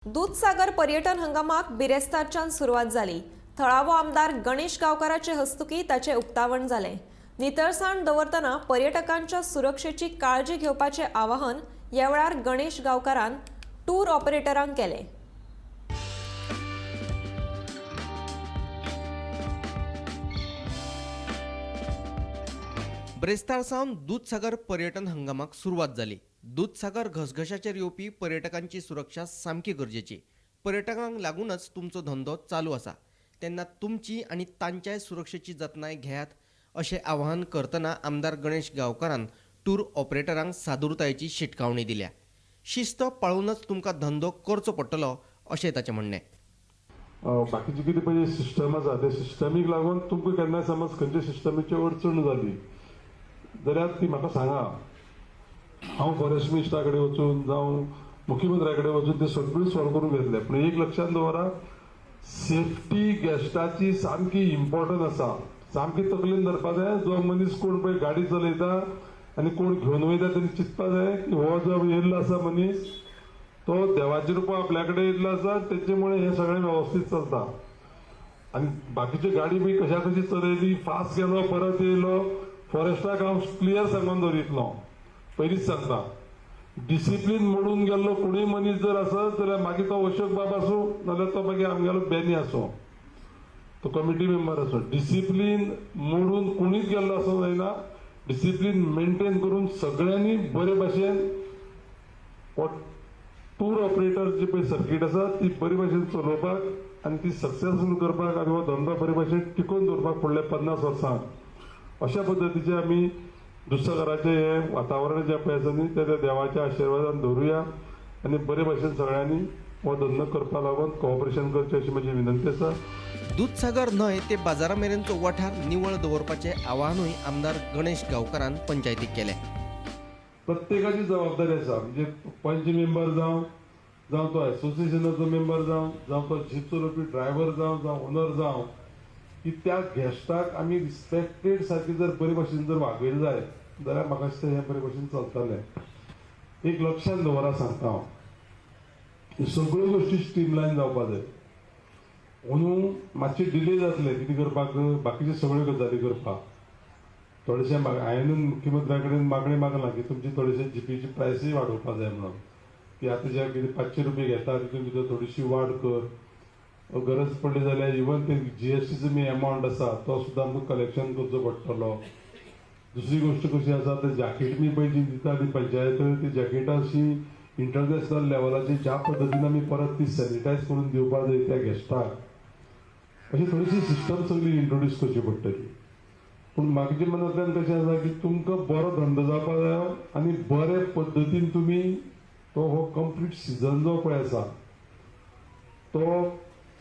दूधसागर पर्यटन हंगामाक बिरेस्तारच्यान सुरवात जाली। थळावो आमदार गणेश गांवकाराचे हस्तुकी ताचे उक्तावण जालें। नितळसाण दवरतना पर्यटकांच्या सुरक्षेची काळजी घेवपाचे आवाहन ह्या वेळार गणेश गांवकारान टूर ऑपरेटरांक केलें। ब्रेस्तार सावन दूधसागर पर्यटन हंगामाक सुरवात जाली। दूधसागर घसघशाचेर येवपी पर्यटकांची सुरक्षा सामकी गरजेची। पर्यटकांक लागूनच तुमचो धंदो चालू आसा, तेन्ना तुमची आनी तांच्याय सुरक्षेची जतनाय घेयात अशें आवाहन करतना आमदार गणेश गांवकारान टूर ऑपरेटरांक सादुरतायेची शिटकावणी दिल्या। शिस्त पाळूनच तुमकां धंदो करचो पडटलो अशें ताचें म्हणणें। बाकीचे कितें पळय सिस्टम आसा ते सिस्टमीक लागून तुमकां केन्नाय समज खंयच्या सिस्टमीची अडचण जाली जाल्यार ती म्हाका सांगा। हांव फॉरेस्ट मिनिस्टरा कडेन वचून जावं मुख्यमंत्र्या कडेन वचून ते सगळी सॉल्व करून घेतले। पूण एक लक्षात दवरा, सेफ्टी गेस्टाची सामकी इम्पॉर्टंट आसा, सामकी तकलेन धरपा जाय। जो मनीस कोण पळय गाडी चलयता आनी कोण घेवन वयता तेणी चिंतपा जाय की हो जो येयल्लो आसा मनीस तो देवाचे रुपा आपल्या कडेन येयल्लो आसा, तेचे मुळे हे सगळें वेवस्थीत चलता। आनी बाकीच्यो गाडी बी कशा कशी चलयली, फास्ट गेलो परत येयलो, फॉरेस्टाक हांव क्लियर सांगून दवरितलो, पयलींच सांगता। डिसिप्लीन मोडून गेल्लो कोणूय मनीस जर आसत जाल्यार मागीर तो अशोक बाब आसूं नाल्यार तो मागीर आमगेलो बेनी आसूं, तो कमिटी मेंबर आसूं, डिसिप्लीन मोडून कोणीच गेल्लो आसूं जायना। डिसिप्लीन मेंटेन करून सगळ्यांनी बरे भाशेन टूर ऑपरेटर जी पळय सर्कीट आसा ती बरे भाशेन चलोवपाक आनी ती सक्सेसफूल करपाक आनी हो धंदो बरे भाशेन टिकोवन दवरपाक फुडल्या 50 वर्सांक अशा पद्दतीचे आमी दूधसागराचे हे वातावरण जे पळय आसा न्ही ते देवाच्या आशिर्वादान दवरुया आनी बरे भाशेन सगळ्यांनी हो धंदो करपा लागून कॉपरेशन करचें अशी म्हजी विनंती आसा। दूधसागर न्हय ते बाजारा मेरेनचो वाठार निवळ दवरपाचें आवाहनूय आमदार गणेश गांवकारान पंचायतीक केलें। प्रत्येकाची जबाबदारी आसा, म्हणजे पंच मेंबर जावं तो एसोसिएशनाचो मेंबर जावं तो जीप चलोवपी ड्रायव्हर जावं ओनर जावं, की त्या गेस्टाक आमी रिस्पेक्टेड सारकी जर बरे भाशेन जर वागयलें जाय जाल्यार म्हाका दिसता हें बरे भाशेन चलतलें। एक लक्षांत दवरा सांगता हांव, सगळ्यो गोश्टी स्ट्रीमलायन जावपा जाय। म्हणून मातशें डिले जातलें कितें करपाक, बाकीचे सगळ्यो गजाली करपाक। थोडेशें हांवें मुख्यमंत्र्या कडेन मागणी मागलां की तुमची थोडेशे जीपीची प्रायसूय वाडोवपा जाय म्हणून, की आतां जे कितें 500 रुपया घेता तितून भितर थोडीशी वाड कर। गरज पडली जाल्यार इवन ते जीएसटीचो बी अमावंट आसा तो सुद्दां आमकां कलेक्शन करचो पडटलो। दुसरी गोश्ट कशी आसा ते जॅकेट बी पळय जी दिता ती पंचायत ती जॅकेटां अशी इंटरनॅशनल लेवलाची ज्या पद्दतीन आमी परत ती सॅनिटायज करून दिवपाक जाय त्या गेस्टाक, अशी थोडीशी सिस्टम सगळी इंट्रोड्यूस करची पडटली। पूण म्हाजे मनांतल्यान कशें आसा की तुमकां बरो धंदो जावपा जाय आनी बरे पद्दतीन तुमी तो हो कंप्लीट सीजन जो पळय आसा तो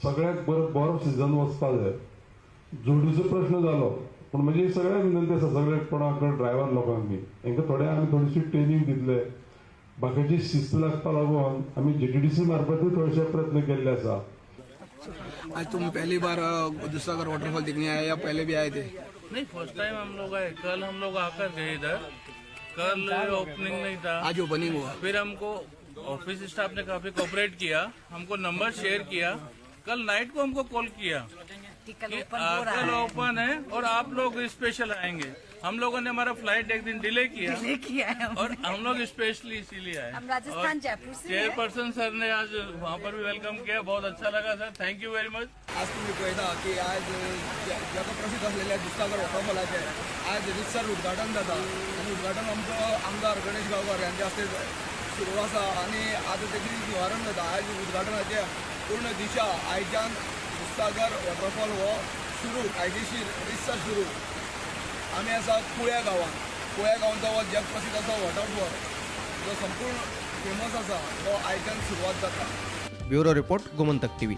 सगळ्याक बरो सीजन वचपा जाय। जोडीचो प्रश्न जालो, पूण म्हजी सगळ्यांक विनंती आसा सगळे कोणाक ड्रायव्हर लोकांक बी हांकां थोडे आमी थोडीशी ट्रेनिंग दितले। बाकीची शिस्त लागपा लागून आमी जीटीडीसी मार्फतूय थोडेशे प्रयत्न केल्ले आसा। आज तुम पहली बार दूधसागर वाटरफॉल देखने आए या पहले भी आए थे? नहीं, फर्स्ट टाइम हम लोग आए। कल हम लोग आकर गए इधर, कल ओपनिंग नहीं था, आज ओपनिंग हुआ। फिर हमको ऑफिस स्टाफ ने काफी कोऑपरेट किया, हमको नंबर शेयर किया। कल नाइट को हमको कॉल किया कि कल ओपन है और आप लोग स्पेशल आएंगे। हम लोगों ने हमारा फ्लाइट एक दिन डिले किया है और हम लोग स्पेशली इसीलिए आए। हम राजस्थान जयपुर से चेयरपर्सन सर ने आज वहाँ पर भी वेलकम किया, बहुत अच्छा लगा sir, thank you very much. आज तुम्ही पळयता की आज जग प्रसिद्ध असलेल्या दूधसागर वॉटरफॉलाचे आज रितसर उद्घाटन जाता आणि उद्घाटन आमचो आमदार गणेश गांवकार यांच्या हस्ते सुरू आसा आणि आज तेची शुभारंभ जाता। आज उद्घाटनाचे पूर्ण दिशा आयच्यान दूधसागर वॉटरफॉल हो सुरू कायदेशीर रितसर सुरू। आमी आसा कुळ्या गांवांत हो जग प्रसिद्ध असो वॉटरफॉल जो संपूर्ण फेमस आसा तो आयच्यान सुरवात जाता। Bureau report Gomantak TV.